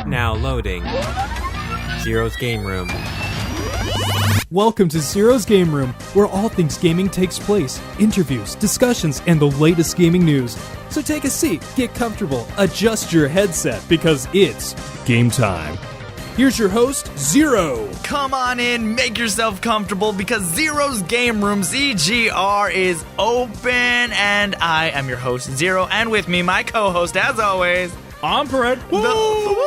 Now loading. Zero's Game Room. Welcome to Zero's Game Room, where all things gaming takes place. Interviews, discussions, and the latest gaming news. So take a seat, get comfortable, adjust your headset, because it's game time. Here's your host, Zero. Come on in, make yourself comfortable, because Zero's Game Room, ZGR, is open, and I am your host, Zero, and with me, my co-host, as always, Onpread. Woo!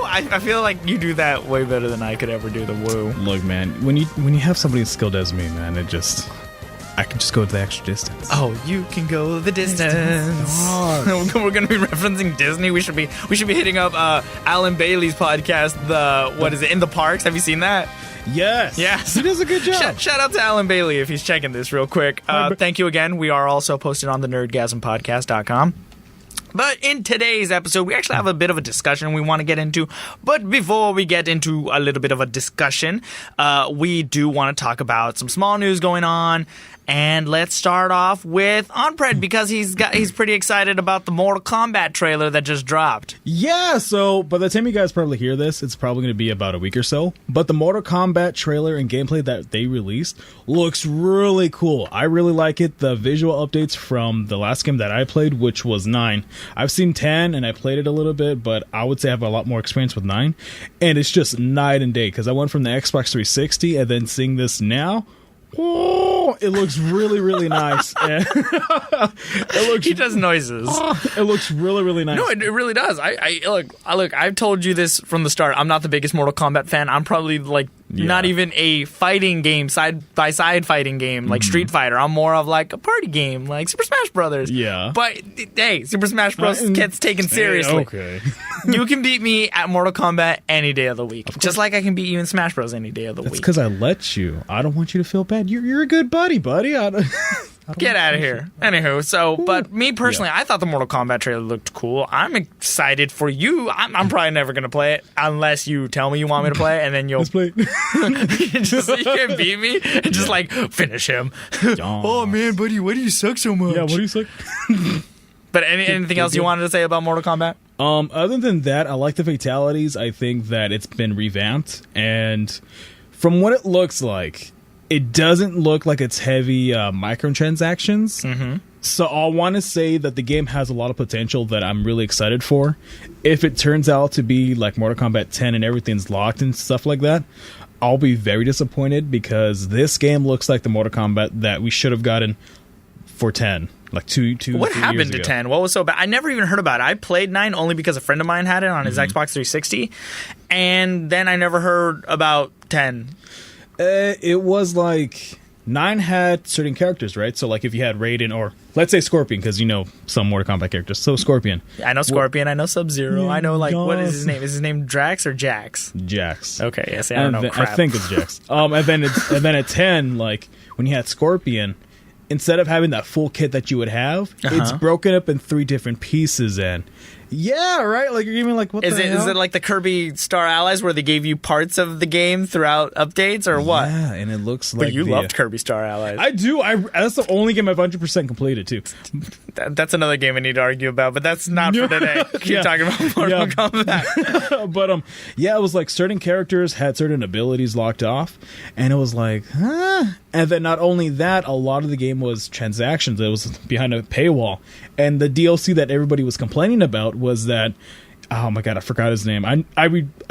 I feel like you do that way better than I could ever do the woo. Look, man, when you have somebody as skilled as me, man, I can just go the extra distance. Oh, you can go the distance. We're gonna be referencing Disney. We should be hitting up Alan Bailey's podcast. What is it? In the Parks. Have you seen that? Yes. He does a good job. Shout out to Alan Bailey if he's checking this real quick. Thank you again. We are also posted on the nerdgasmpodcast.com. But in today's episode, we actually have a bit of a discussion we want to get into. But before we get into a little bit of a discussion, we do want to talk about some small news going on. And let's start off with Onpread, because he's pretty excited about the Mortal Kombat trailer that just dropped. Yeah, so by the time you guys probably hear this, it's probably going to be about a week or so. But the Mortal Kombat trailer and gameplay that they released looks really cool. I really like it. The visual updates from the last game that I played, which was 9. I've seen 10 and I played it a little bit, but I would say I have a lot more experience with 9. And it's just night and day, because I went from the Xbox 360 and then seeing this now. Oh, it looks really, really nice. He does noises. It looks really, really nice. No, it really does. Look, I've told you this from the start. I'm not the biggest Mortal Kombat fan. I'm probably not even a fighting game, side-by-side fighting game, like Street Fighter. I'm more of like a party game, like Super Smash Brothers. Yeah. But, hey, Super Smash Bros. Gets taken seriously. Okay. You can beat me at Mortal Kombat any day of the week. Just like I can beat you in Smash Bros. Any day of the week. That's because I let you. I don't want you to feel bad. You're a good buddy. Get out of here. Anywho, but me personally, I thought the Mortal Kombat trailer looked cool. I'm excited for you. I'm probably never going to play it unless you tell me you want me to play it, and then you'll... Let's play it. You can beat me and just, finish him. Oh, man, buddy, why do you suck so much? Yeah, what do you suck? But anything else you wanted to say about Mortal Kombat? Other than that, I like the fatalities. I think that it's been revamped, and from what it looks like, it doesn't look like it's heavy microtransactions. Mm-hmm. So I want to say that the game has a lot of potential that I'm really excited for. If it turns out to be like Mortal Kombat 10 and everything's locked and stuff like that, I'll be very disappointed, because this game looks like the Mortal Kombat that we should have gotten for 10. Like two. What happened to 10? What was so bad? I never even heard about it. I played 9 only because a friend of mine had it on his Xbox 360, and then I never heard about 10. It was like 9 had certain characters, right? So like if you had Raiden, or let's say Scorpion, because you know some Mortal Kombat characters. So Scorpion. I know Scorpion. I know Sub-Zero. Yeah, I know what is his name? Is his name Drax or Jax? Jax. Okay, yes, I don't know. I think it's Jax. and then at 10, like when you had Scorpion, instead of having that full kit that you would have, it's broken up in 3 different pieces. And yeah, right. Like you're even like, what is the hell? Is it like the Kirby Star Allies where they gave you parts of the game throughout updates, or what? Yeah, and it looks like. But you loved Kirby Star Allies. I do. That's the only game I've 100% completed too. That's another game I need to argue about, but that's not for today. Keep talking about Mortal Kombat. But it was like certain characters had certain abilities locked off, and it was like, huh. And then not only that, a lot of the game was transactions. It was behind a paywall, and the DLC that everybody was complaining about was that, oh my god, I forgot his name. I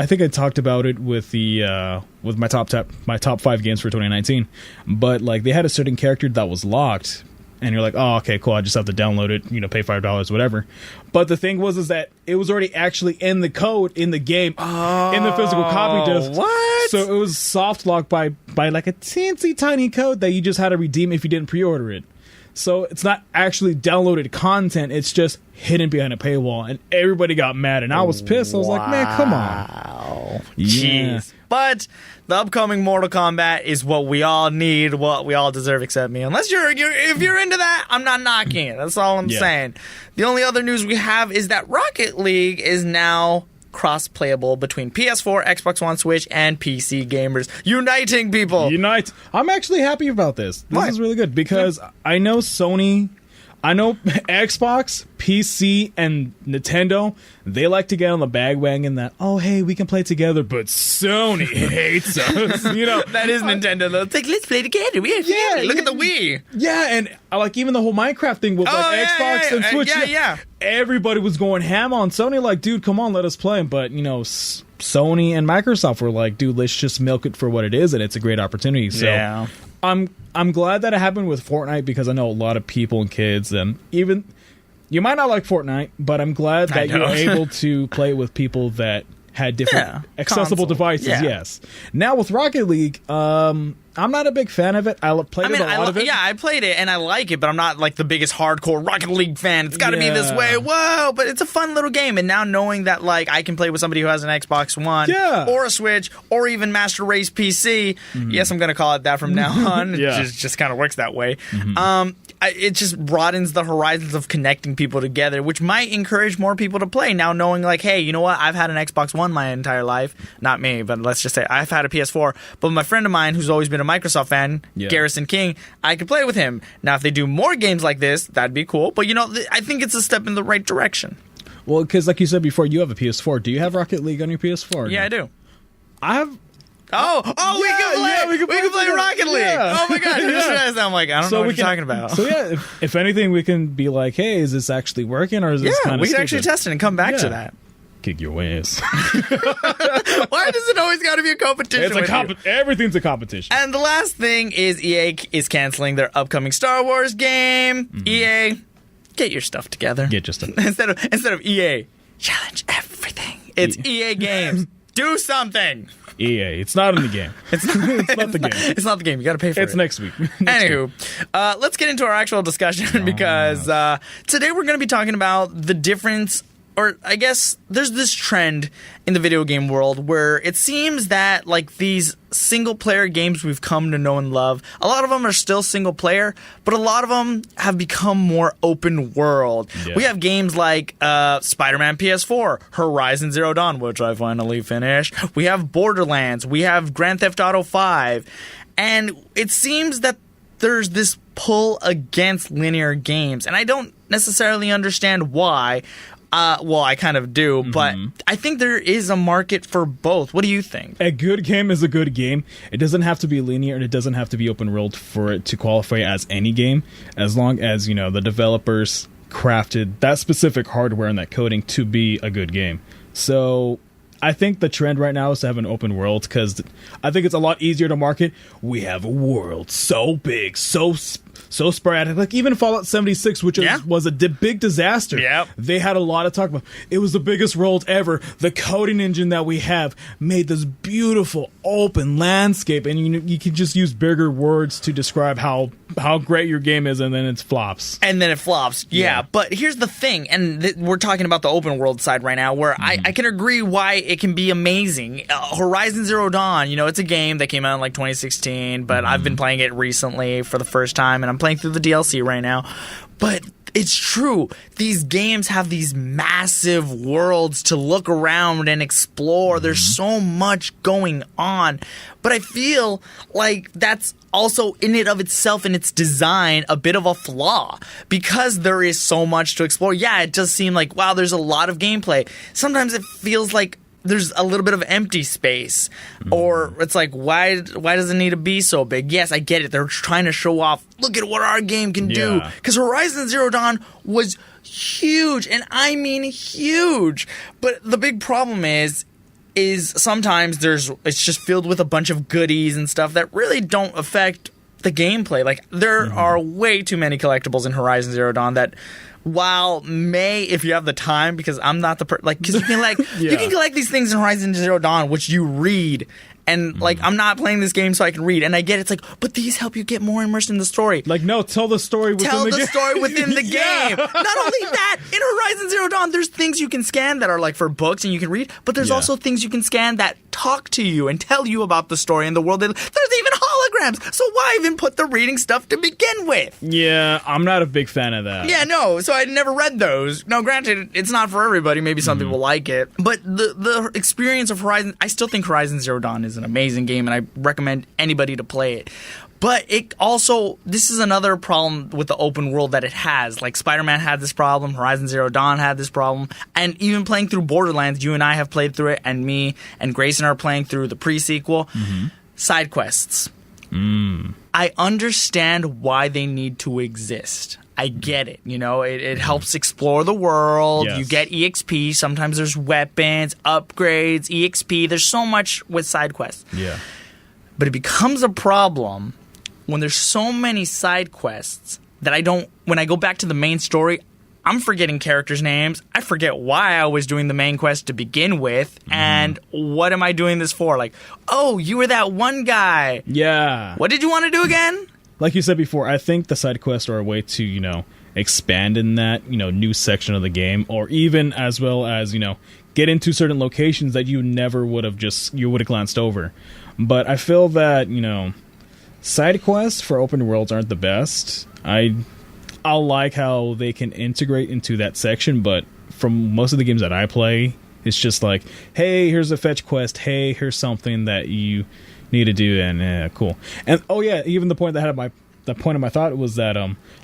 think I talked about it with my top 5 games for 2019. But like they had a certain character that was locked, and you're like, oh, okay, cool. I just have to download it, pay $5, whatever. But the thing was that it was already actually in the code in the game, in the physical copy disc. What? So it was soft locked by like a teensy tiny code that you just had to redeem if you didn't pre-order it. So it's not actually downloaded content. It's just hidden behind a paywall. And everybody got mad. And I was pissed. I was like, man, come on. Yeah. Jeez. But the upcoming Mortal Kombat is what we all need, what we all deserve, except me. Unless if you're into that, I'm not knocking it. That's all I'm saying. The only other news we have is that Rocket League is now cross-playable between PS4, Xbox One, Switch, and PC gamers. Uniting people! I'm actually happy about this. This is really good, because I know Sony... I know Xbox, PC, and Nintendo, they like to get on the bandwagon that, oh, hey, we can play together, but Sony hates us. That is Nintendo, though. It's like, let's play together. Look at the Wii. Yeah, and like even the whole Minecraft thing with Xbox and Switch. Everybody was going ham on Sony, like, dude, come on, let us play. But, Sony and Microsoft were like, dude, let's just milk it for what it is, and it's a great opportunity. So I'm glad that it happened with Fortnite, because I know a lot of people and kids, and even you might not like Fortnite, but I'm glad that you're able to play with people that had different accessible devices. Yes. Now with Rocket League, I'm not a big fan of it. I played a lot of it. Yeah, I played it and I like it, but I'm not like the biggest hardcore Rocket League fan. It's got to be this way. Whoa! But it's a fun little game, and now knowing that like I can play with somebody who has an Xbox One, or a Switch, or even Master Race PC. Yes, I'm going to call it that from now on. It just kind of works that way. It just broadens the horizons of connecting people together, which might encourage more people to play. Now knowing like, hey, you know what? I've had an Xbox One my entire life. Not me, but let's just say I've had a PS4. But my friend of mine who's always been a Microsoft fan, Garrison King, I could play with him. Now, if they do more games like this, that'd be cool. But, I think it's a step in the right direction. Well, because like you said before, you have a PS4. Do you have Rocket League on your PS4? Yeah, I do. I have... we can play Rocket League. Oh my god, I'm like, I don't know what you're talking about. So yeah, if anything, we can be like, hey, is this actually working, or is this kind of we can actually test it and come back to that. Kick your ass. Why does it always got to be a competition? Everything's a competition. And the last thing is EA is canceling their upcoming Star Wars game. EA, get your stuff together. Get your stuff. Instead of EA, challenge everything. It's EA Games. Do something. EA. It's not in the game. It's not the game. It's not the game. You got to pay for it. It's next week. Anywho, let's get into our actual discussion because today we're going to be talking about the difference, or I guess there's this trend in the video game world where it seems that like these single player games we've come to know and love, a lot of them are still single player, but a lot of them have become more open world. We have games like Spider-Man PS4, Horizon Zero Dawn, which I finally finished. We have Borderlands. We have Grand Theft Auto 5. And it seems that there's this pull against linear games, and I don't necessarily understand why. Well, I kind of do, but I think there is a market for both. What do you think? A good game is a good game. It doesn't have to be linear, and it doesn't have to be open world for it to qualify as any game, as long as, the developers crafted that specific hardware and that coding to be a good game. So I think the trend right now is to have an open world, because I think it's a lot easier to market. We have a world so big, so sporadic. Like even Fallout 76, which was a big disaster. They had a lot of talk about. It was the biggest world ever. The coding engine that we have made this beautiful open landscape, and you can just use bigger words to describe how great your game is, and then it flops. But here's the thing, and we're talking about the open world side right now, where I can agree why it can be amazing. Horizon Zero Dawn, it's a game that came out in like 2016, but I've been playing it recently for the first time, and I'm playing through the DLC right now. But it's true. These games have these massive worlds to look around and explore. There's so much going on. But I feel like that's also in it of itself, in its design, a bit of a flaw. Because there is so much to explore. Yeah, it does seem like, wow, there's a lot of gameplay. Sometimes it feels like there's a little bit of empty space, or it's like, why does it need to be so big? Yes, I get it. They're trying to show off, look at what our game can do. Because Horizon Zero Dawn was huge, and I mean huge. But the big problem is sometimes it's just filled with a bunch of goodies and stuff that really don't affect the gameplay. Like there are way too many collectibles in Horizon Zero Dawn that, while if you have the time, because I'm not the because you can you can collect these things in Horizon Zero Dawn, which you read, and like I'm not playing this game so I can read, and I get it's like, but these help you get more immersed in the story. Like, no, tell the story within the game. Tell the story within the game. Not only that, in Horizon Zero Dawn, there's things you can scan that are like for books and you can read, but there's also things you can scan that talk to you and tell you about the story and the world. There's even holograms. So why even put the reading stuff to begin with? Yeah, I'm not a big fan of that. Yeah, no. So I never read those. No, granted, it's not for everybody. Maybe some people like it. But the experience of Horizon, I still think Horizon Zero Dawn is an amazing game, and I recommend anybody to play it. But it also, this is another problem with the open world that it has. Like Spider-Man had this problem, Horizon Zero Dawn had this problem, and even playing through Borderlands, you and I have played through it, and me and Grayson are playing through the pre-sequel. Side quests. I understand why they need to exist. I get it. You know, it helps explore the world. Yes. You get EXP. Sometimes there's weapons, upgrades, EXP. There's so much with side quests. Yeah. But it becomes a problem when there's so many side quests that when I go back to the main story, I'm forgetting characters' names. I forget why I was doing the main quest to begin with. And what am I doing this for? Like, oh, you were that one guy. Yeah. What did you want to do again? Like you said before, I think the side quests are a way to, you know, expand in that, you know, new section of the game, or even as well as, you know, get into certain locations that you never would have glanced over. But I feel that, you know, side quests for open worlds aren't the best. I like how they can integrate into that section, but from most of the games that I play, it's just like, hey, here's a fetch quest. Hey, here's something that you need to do, and cool. And oh yeah, even the point that had the point of my thought was that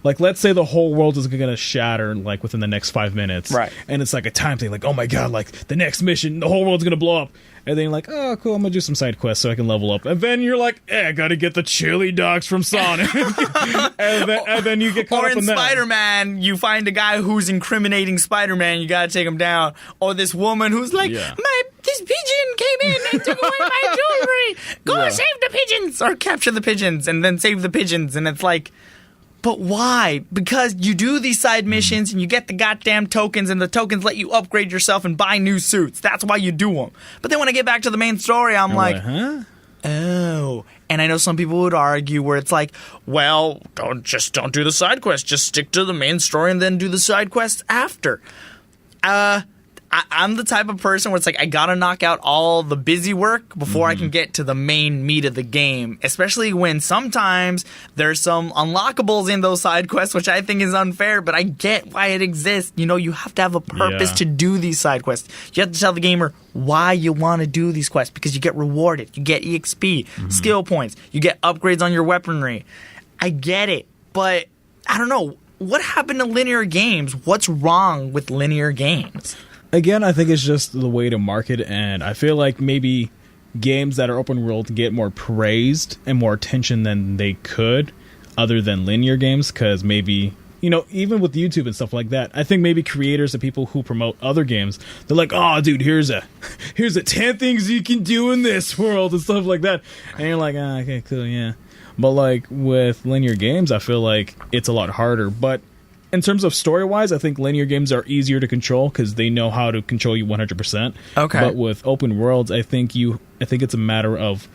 like, let's say the whole world is gonna shatter like within the next 5 minutes, right? And it's like a time thing, like, oh my god, like the next mission, the whole world's gonna blow up. And then you're like, oh, cool, I'm going to do some side quests so I can level up. And then you're like, I got to get the chili dogs from Sonic. and then you get caught up in that. Or in Spider-Man, you find a guy who's incriminating Spider-Man, you got to take him down. Or this woman who's like, this pigeon came in and took away my jewelry. Go save the pigeons. Or capture the pigeons and then save the pigeons. And it's like, but why? Because you do these side missions and you get the goddamn tokens, and the tokens let you upgrade yourself and buy new suits. That's why you do them. But then when I get back to the main story, I'm like, huh? Oh. And I know some people would argue where it's like, well, don't do the side quest. Just stick to the main story and then do the side quests after. I'm the type of person where it's like, I gotta knock out all the busy work before I can get to the main meat of the game. Especially when sometimes there's some unlockables in those side quests, which I think is unfair, but I get why it exists. You know, you have to have a purpose to do these side quests. You have to tell the gamer why you want to do these quests, because you get rewarded. You get EXP, skill points, you get upgrades on your weaponry. I get it, but I don't know. What happened to linear games? What's wrong with linear games? Again, I think it's just the way to market, and I feel like maybe games that are open world get more praised and more attention than they could other than linear games, because maybe, you know, even with YouTube and stuff like that, I think maybe creators and people who promote other games, they're like, oh, dude, here's a 10 things you can do in this world and stuff like that. And you're like, okay, cool, yeah. But like with linear games, I feel like it's a lot harder. But in terms of story-wise, I think linear games are easier to control because they know how to control you 100%. Okay. But with open worlds, I think it's a matter of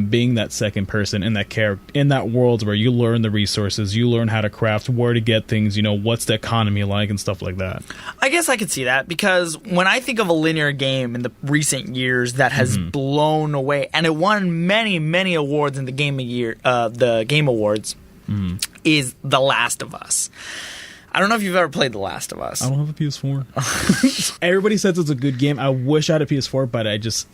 being that second person in that in that world where you learn the resources, you learn how to craft, where to get things, you know, what's the economy like and stuff like that. I guess I could see that, because when I think of a linear game in the recent years that has blown away, and it won many, many awards in the Game Awards, is The Last of Us. I don't know if you've ever played The Last of Us. I don't have a PS4. Everybody says it's a good game. I wish I had a PS4, but I just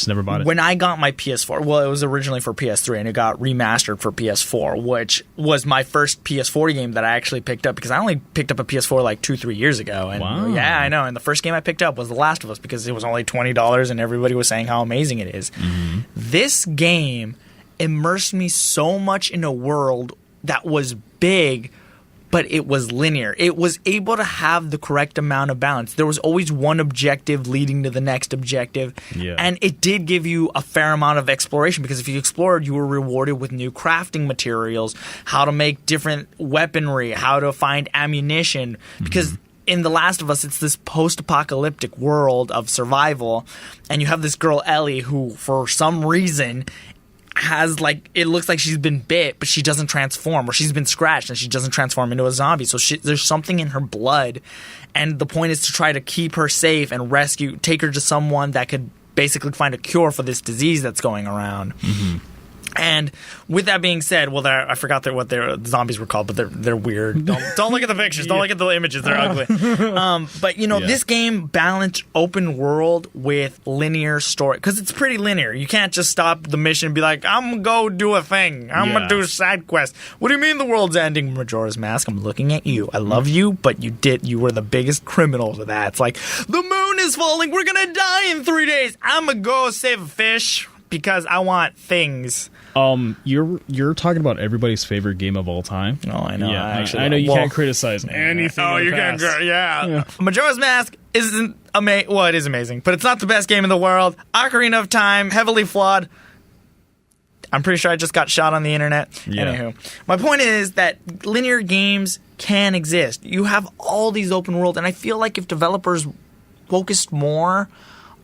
never bought it. When I got my PS4, well, it was originally for PS3 and it got remastered for PS4, which was my first PS4 game that I actually picked up, because I only picked up a PS4 like 2-3 years ago. And wow. Yeah, I know. And the first game I picked up was The Last of Us, because it was only $20 and everybody was saying how amazing it is. This game immersed me so much in a world that was big, but it was linear. It was able to have the correct amount of balance. There was always one objective leading to the next objective. Yeah. And it did give you a fair amount of exploration, because if you explored, you were rewarded with new crafting materials, how to make different weaponry, how to find ammunition. Because in The Last of Us, it's this post-apocalyptic world of survival. And you have this girl, Ellie, who for some reason has, like, it looks like she's been bit, but she doesn't transform, or she's been scratched and she doesn't transform into a zombie. So there's something in her blood, and the point is to try to keep her safe and take her to someone that could basically find a cure for this disease that's going around. And with that being said, well, I forgot what their zombies were called, but they're weird. Don't look at the pictures. Don't look at the images. They're ugly. But this game balanced open world with linear story because it's pretty linear. You can't just stop the mission and be like, I'm gonna go do a thing. I'm gonna do a side quest. What do you mean the world's ending? Majora's Mask. I'm looking at you. I love you, but you were the biggest criminal to that. It's like the moon is falling. We're gonna die in 3 days. I'm gonna go save a fish because I want things. You're talking about everybody's favorite game of all time. Oh, I know. Yeah, I know you can't criticize anything. Oh, you can't. Yeah. Majora's Mask isn't amazing. Well, it is amazing, but it's not the best game in the world. Ocarina of Time, heavily flawed. I'm pretty sure I just got shot on the internet. Yeah. Anywho, my point is that linear games can exist. You have all these open world, and I feel like if developers focused more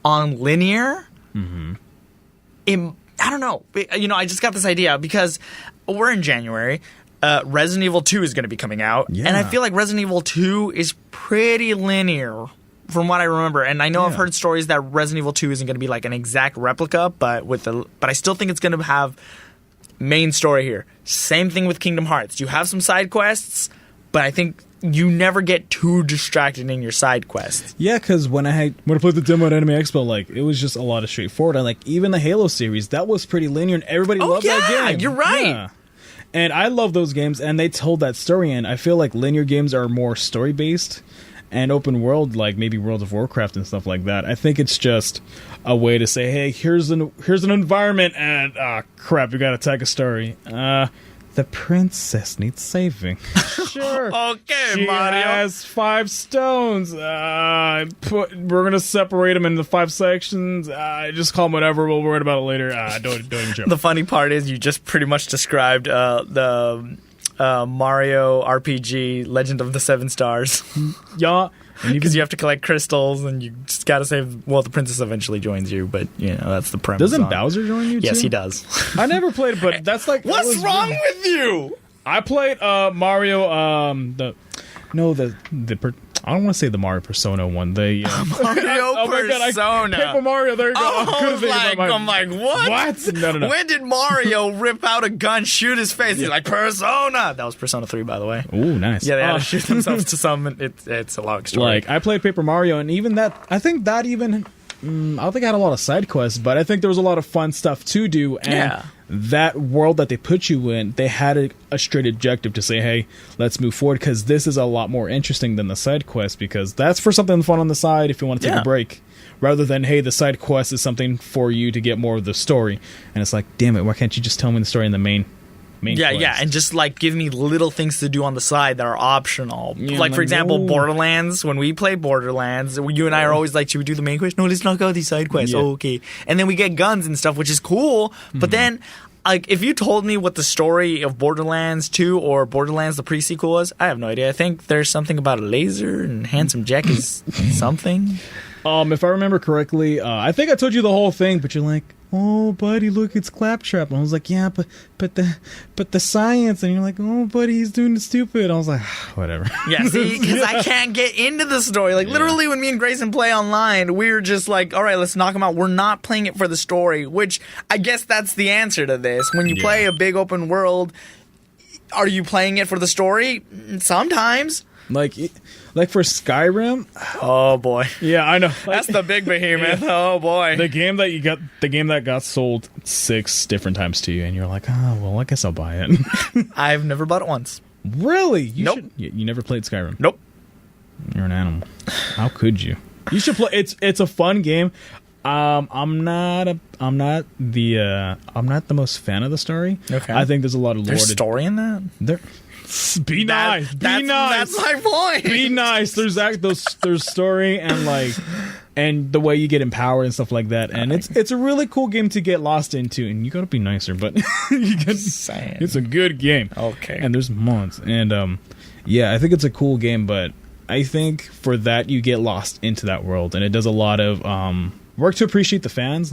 on linear, I don't know. I just got this idea because we're in January. Resident Evil 2 is going to be coming out. Yeah. And I feel like Resident Evil 2 is pretty linear from what I remember. And I know I've heard stories that Resident Evil 2 isn't going to be like an exact replica, but I still think it's going to have main story here. Same thing with Kingdom Hearts. You have some side quests, but I think you never get too distracted in your side quests. Yeah, because when I played the demo at Anime Expo, it was just a lot of straightforward. And even the Halo series, that was pretty linear, and everybody loved that game. You're right. Yeah. And I love those games, and they told that story. And I feel like linear games are more story based, and open world, like maybe World of Warcraft and stuff like that. I think it's just a way to say, hey, here's an environment, and crap, you got to tag a story. The princess needs saving. Sure. Okay, she Mario. has 5 stones. We're going to separate them into 5 sections. Just call them whatever. We'll worry about it later. Don't even trip. The funny part is you just pretty much described the Mario RPG Legend of the Seven Stars. Yeah. Because you have to collect crystals, and you just gotta save. Well, the princess eventually joins you, but that's the premise. Doesn't Bowser join you too? Yes, he does. I never played it, but that's like what's wrong with you? I played Mario. I don't want to say the Mario Persona one. The Mario Persona. Paper Mario. There you go. I'm like, what? What? No. When did Mario rip out a gun, shoot his face? He's like, Persona. That was Persona 3, by the way. Ooh, nice. Yeah, they had to shoot themselves to some. It's a long story. I played Paper Mario, and even that, I think that even. I don't think I had a lot of side quests, but I think there was a lot of fun stuff to do. And that world that they put you in, they had a straight objective to say, hey, let's move forward, because this is a lot more interesting than the side quest, because that's for something fun on the side if you want to take a break, rather than, hey, the side quest is something for you to get more of the story. And it's like, damn it, why can't you just tell me the story in the main quest? And just give me little things to do on the side that are optional. For example, Borderlands. When we play Borderlands, you and I are always should we do the main quest? No, let's knock out these side quests. Oh, okay. And then we get guns and stuff, which is cool. But then, if you told me what the story of Borderlands 2 or Borderlands the pre-sequel was, I have no idea. I think there's something about a laser, and Handsome Jack is something. If I remember correctly, I think I told you the whole thing, but you're like, oh, buddy, look, it's Claptrap. And I was like, yeah, but the science. And you're like, oh, buddy, he's doing stupid. I was like, whatever. Yeah, see, because I can't get into the story. Literally, when me and Grayson play online, we were just like, all right, let's knock him out. We're not playing it for the story, which I guess that's the answer to this. When you play a big open world, are you playing it for the story? Sometimes. Like for Skyrim. Oh boy. Yeah, I know. That's the big behemoth. Yeah. Oh boy. The game that got sold 6 different times to you, and you're like, oh well, I guess I'll buy it. I've never bought it once. Really? Nope. You never played Skyrim? Nope. You're an animal. How could you? You should play. It's a fun game. I'm not the most fan of the story. Okay. I think there's a lot of lore. There's story in that. Be nice. That's my point. Be nice. There's story and the way you get empowered and stuff like that, and it's a really cool game to get lost into. And you gotta be nicer, but it's a good game. Okay. And there's mods, and I think it's a cool game, but I think for that you get lost into that world, and it does a lot of work to appreciate the fans.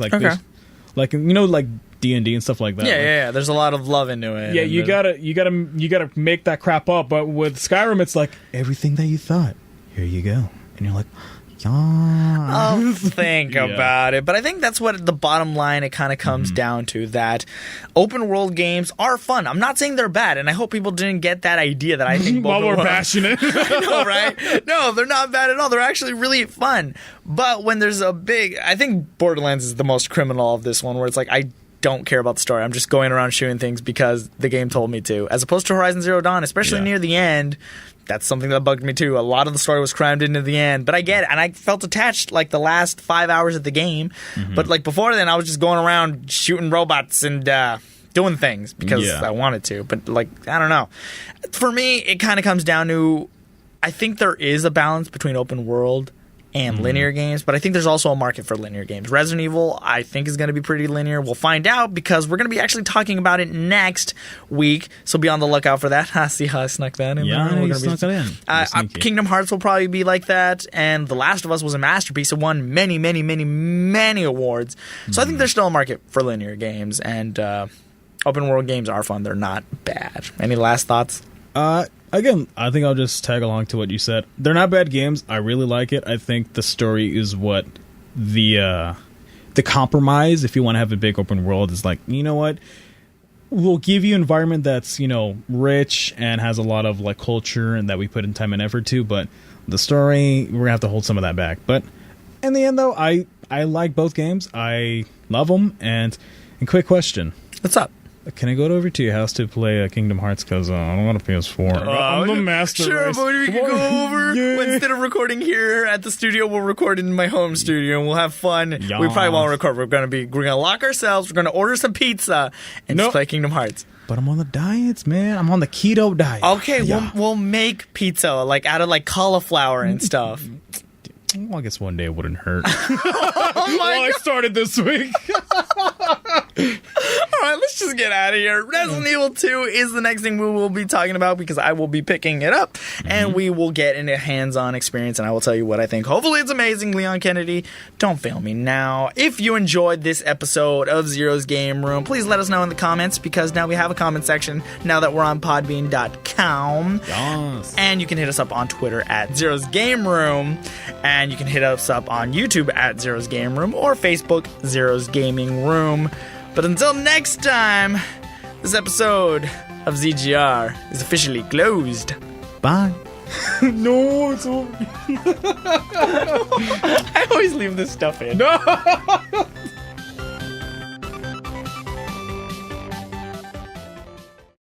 D&D and stuff like that. Yeah. There's a lot of love into it. Yeah, you gotta make that crap up. But with Skyrim, it's like everything that you thought. Here you go, and you're like, I'll think Yeah. about it. But I think that's what the bottom line it kind of comes down to, that open world games are fun. I'm not saying they're bad, and I hope people didn't get that idea that I think While we're open world- passionate. I know, right? No, they're not bad at all. They're actually really fun. But when there's a big... I think Borderlands is the most criminal of this one, where it's like, I don't care about the story. I'm just going around shooting things because the game told me to. As opposed to Horizon Zero Dawn, especially near the end... That's something that bugged me too. A lot of the story was crammed into the end, but I get it, and I felt attached like the last 5 hours of the game. But like before then, I was just going around shooting robots and doing things because I wanted to. But like, I don't know. For me, it kind of comes down to, I think there is a balance between open world and linear games, but I think there's also a market for linear games. Resident Evil, I think, is going to be pretty linear. We'll find out because we're going to be actually talking about it next week, so be on the lookout for that. See how I snuck that in? Yeah, We're you gonna snuck it in. Kingdom Hearts will probably be like that, and The Last of Us was a masterpiece. It won many, many, many, many awards. So I think there's still a market for linear games, and open world games are fun. They're not bad. Any last thoughts? Again, I think I'll just tag along to what you said. They're not bad games. I really like it. I think the story is what the compromise, if you want to have a big open world, is like, you know what? We'll give you an environment that's, rich and has a lot of like culture and that we put in time and effort to, but the story, we're gonna have to hold some of that back. But in the end, though, I like both games. I love them. And quick question. What's up? Can I go over to your house to play Kingdom Hearts? Because I don't want a PS4. I'm the master Sure, race. but we can go over. Yeah. Well, instead of recording here at the studio, we'll record in my home studio and we'll have fun. We probably won't record. We're gonna lock ourselves. We're gonna order some pizza and just play Kingdom Hearts. But I'm on the diets, man. I'm on the keto diet. Okay, Yeah. we'll make pizza like out of like cauliflower and stuff. Well, I guess one day it wouldn't hurt. Oh my I started this week. All right, let's just get out of here. Resident Evil 2 is the next thing we will be talking about because I will be picking it up and we will get into hands-on experience and I will tell you what I think. Hopefully it's amazing, Leon Kennedy. Don't fail me now. If you enjoyed this episode of Zero's Game Room, please let us know in the comments because now we have a comment section now that we're on podbean.com. Yes. And you can hit us up on Twitter at Zero's Game Room. And you can hit us up on YouTube at Zero's Game Room or Facebook, Zero's Gaming Room. But until next time, this episode of ZGR is officially closed. Bye. No, it's over. I always leave this stuff in. No.